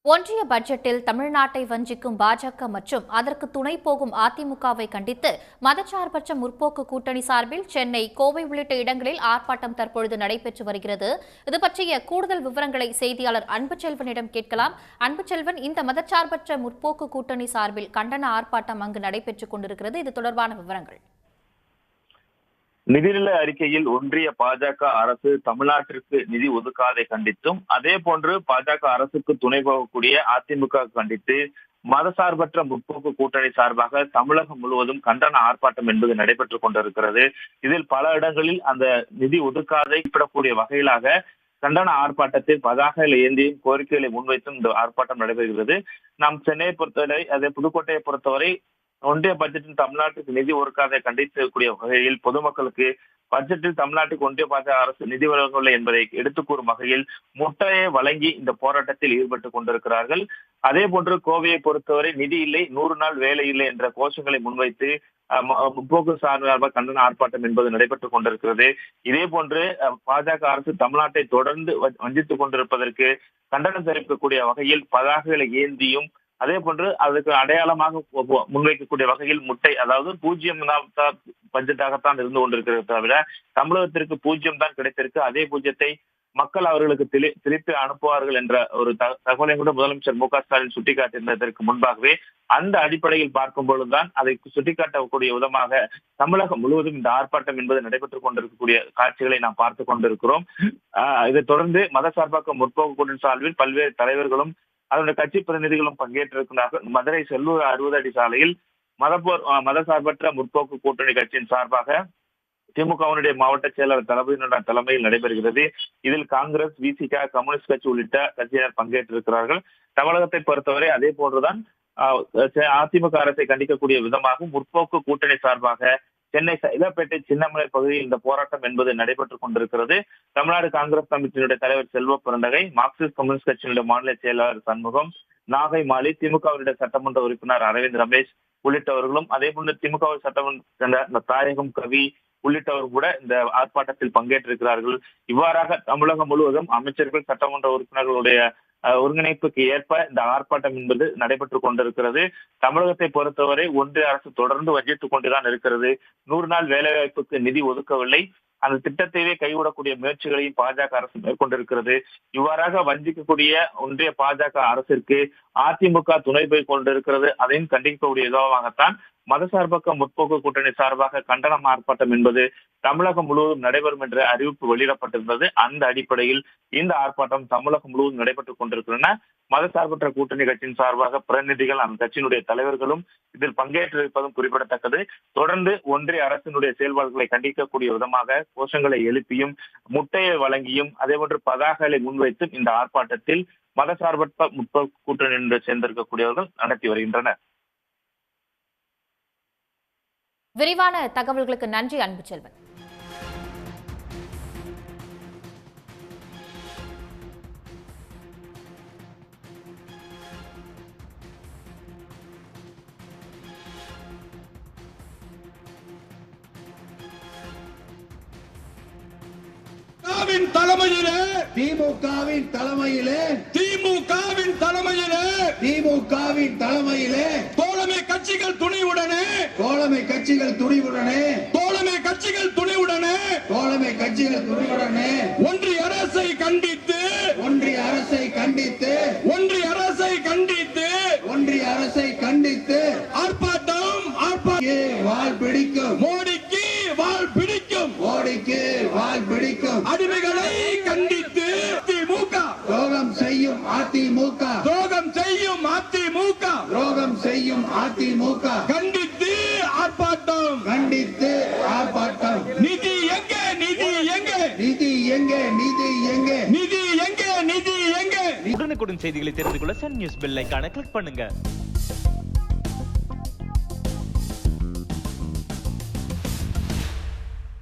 ஒன்றிய பட்ஜெட்டில் தமிழ்நாட்டை வஞ்சிக்கும் பாஜக மற்றும் அதற்கு துணை போகும் அதிமுகவை கண்டித்து மதச்சார்பற்ற முற்போக்கு கூட்டணி சார்பில் சென்னை, கோவை உள்ளிட்ட இடங்களில் ஆர்ப்பாட்டம் தற்பொழுது நடைபெற்று வருகிறது. இது பற்றிய கூடுதல் விவரங்களை செய்தியாளர் அன்புச்செல்வனிடம் கேட்கலாம். அன்புச்செல்வன், இந்த மதச்சார்பற்ற முற்போக்கு கூட்டணி சார்பில் கண்டன ஆர்ப்பாட்டம் அங்கு நடைபெற்றுக் கொண்டிருக்கிறது. இது தொடர்பான விவரங்கள். நிதிநிலை அறிக்கையில் ஒன்றிய பாஜக அரசு தமிழ்நாட்டிற்கு நிதி ஒதுக்காதை கண்டித்தும், அதே போன்று பாஜக அரசுக்கு துணை போகக்கூடிய அதிமுக கண்டித்து மதசார்பற்ற முற்போக்கு கூட்டணி சார்பாக தமிழகம் முழுவதும் கண்டன ஆர்ப்பாட்டம் என்பது நடைபெற்றுக் கொண்டிருக்கிறது. இதில் பல இடங்களில் அந்த நிதி ஒதுக்காதை குறிப்பிடக்கூடிய வகையிலாக கண்டன ஆர்ப்பாட்டத்தில் பதாகைகளை ஏந்தியும் கோரிக்கைகளை முன்வைத்தும் இந்த ஆர்ப்பாட்டம் நடைபெறுகிறது. நாம் சென்னையை பொறுத்தவரை, அதே புதுக்கோட்டையை பொறுத்தவரை ஒன்றிய பட்ஜெட்டில் தமிழ்நாட்டுக்கு நிதி ஒதுக்காதை கண்டிக்கக்கூடிய வகையில் பொதுமக்களுக்கு பட்ஜெட்டில் தமிழ்நாட்டுக்கு ஒன்றிய பாஜக அரசு நிதி வழங்கவில்லை என்பதை எடுத்துக் கூறும் வகையில் முட்டையை வழங்கி இந்த போராட்டத்தில் ஈடுபட்டுக் கொண்டிருக்கிறார்கள். அதே போன்று கோவையை பொறுத்தவரை நிதி இல்லை, 100 நாள் வேலை இல்லை என்ற கோஷங்களை முன்வைத்து முற்போக்கு சார்பாக கண்டன ஆர்ப்பாட்டம் என்பது நடைபெற்றுக் கொண்டிருக்கிறது. இதே போன்று பாஜக அரசு தமிழ்நாட்டை தொடர்ந்து வஞ்சித்துக் கொண்டிருப்பதற்கு கண்டனம் தெரிவிக்கக்கூடிய வகையில் பதாகைகளை ஏந்தியும், அதே போன்று அதுக்கு அடையாளமாக முன்வைக்கக்கூடிய வகையில் முட்டை, அதாவது 0 பட்ஜெட்டாகத்தான் இருந்து கொண்டிருக்கிறது தவிர தமிழகத்திற்கு 0 தான் கிடைத்திருக்கு. அதே 0 மக்கள் அவர்களுக்கு திருப்பி அனுப்புவார்கள் என்ற ஒரு தகவலை கூட முதலமைச்சர் மு.க.ஸ்டாலின் சுட்டிக்காட்டியிருந்ததற்கு முன்பாகவே அந்த அடிப்படையில் பார்க்கும் பொழுதுதான் அதை சுட்டிக்காட்டக்கூடிய விதமாக தமிழகம் முழுவதும் இந்த ஆர்ப்பாட்டம் என்பது நடைபெற்றுக் கொண்டிருக்கக்கூடிய காட்சிகளை நாம் பார்த்துக் கொண்டிருக்கிறோம். இதைத் தொடர்ந்து மதசார்பாக்க முற்போக்கு கூட்டணி சார்பில் பல்வேறு தலைவர்களும் அதனுடைய கட்சி பிரதிநிதிகளும் பங்கேற்றிருக்கிறார்கள். மதுரை செல்லூர் 60 அடி சாலையில் மதசார்பற்ற முற்போக்கு கூட்டணி கட்சியின் சார்பாக திமுகவினுடைய மாவட்ட செயலாளர் தளபதியினுடைய தலைமையில் நடைபெறுகிறது. இதில் காங்கிரஸ், விசிக, கம்யூனிஸ்ட் கட்சி உள்ளிட்ட கட்சியினர் பங்கேற்றிருக்கிறார்கள். தமிழகத்தை பொறுத்தவரை அதே போன்றுதான் அதிமுக அரசை கண்டிக்கக்கூடிய விதமாக முற்போக்கு கூட்டணி சார்பாக சென்னை சைதாப்பேட்டை சின்னமலை பகுதியில் இந்த போராட்டம் என்பது நடைபெற்றுக் கொண்டிருக்கிறது. தமிழ்நாடு காங்கிரஸ் கமிட்டியினுடைய தலைவர் செல்வ பெருந்தகை, மார்க்சிஸ்ட் கம்யூனிஸ்ட் கட்சியினுடைய மாநில செயலாளர் சண்முகம், நாகை மாலி, திமுகவினுடைய சட்டமன்ற உறுப்பினர் அரவிந்த் ரமேஷ் உள்ளிட்டவர்களும், அதே போன்று திமுக சட்டமன்ற தாயகம் கவி உள்ளிட்டவர் கூட இந்த ஆர்ப்பாட்டத்தில் பங்கேற்றிருக்கிறார்கள். இவ்வாறாக தமிழகம் முழுவதும் அமைச்சர்கள், சட்டமன்ற உறுப்பினர்களுடைய ஒருங்கிணைப்புக்கு ஏற்ப இந்த ஆர்ப்பாட்டம் என்பது நடைபெற்றுக் கொண்டிருக்கிறது. தமிழகத்தை பொறுத்தவரை ஒன்றிய அரசு தொடர்ந்து வஞ்சித்துக் கொண்டுதான் இருக்கிறது. 100 நாள் வேலைவாய்ப்புக்கு நிதி ஒதுக்கவில்லை, அந்த திட்டத்தையே கைவிடக்கூடிய முயற்சிகளையும் பாஜக அரசு மேற்கொண்டிருக்கிறது. இவ்வாறாக வஞ்சிக்கக்கூடிய ஒன்றிய பாஜக அரசிற்கு அதிமுக துணை போய் கொண்டிருக்கிறது. அதையும் கண்டிக்கக்கூடிய விதமாகத்தான் மதசார்பற்ற முற்போக்கு கூட்டணி சார்பாக கண்டன ஆர்ப்பாட்டம் என்பது தமிழகம் முழுவதும் நடைபெறும் என்ற அறிவிப்பு வெளியிடப்பட்டிருந்தது. அந்த அடிப்படையில் இந்த ஆர்ப்பாட்டம் தமிழகம் முழுவதும் நடைபெற்றுக் கொண்டிருக்கின்றன. மதசார்பற்ற கூட்டணி கட்சியின் சார்பாக பிரதிநிதிகள், அந்த கட்சியினுடைய தலைவர்களும் இதில் பங்கேற்றிருப்பதும் குறிப்பிடத்தக்கது. தொடர்ந்து ஒன்றிய அரசினுடைய செயல்பாடுகளை கண்டிக்கக்கூடிய விதமாக கோஷங்களை எழுப்பியும், முட்டையை வழங்கியும், அதே போன்று பதாகைகளை முன்வைத்தும் இந்த ஆர்ப்பாட்டத்தில் மதசார்பற்ற முற்போக்கு கூட்டணி என்று சேர்ந்திருக்கக்கூடியவர்கள் நடத்தி வருகின்றனர். விரிவான தகவல்களுக்கு நன்றி அன்புச்செல்வன். திமுகவின் தலைமையிலே தோழமை கட்சிகள் துணிவுடனே ஒன்றிய அரசை கண்டித்து ஆர்ப்பாட்டம் வால் பிடிக்கும், மோடிக்கு வால் பிடிக்கும், அடிமைகளை கண்டித்து துரோகம் செய்யும் அதிமுக கண்டித்து ஆர்ப்பாட்டம். நிதி எங்கே? உடனுக்குடன் செய்திகளை தெரிந்து கொள்ள சன் நியூஸ் பெல் ஐகானை கிளிக் பண்ணுங்க.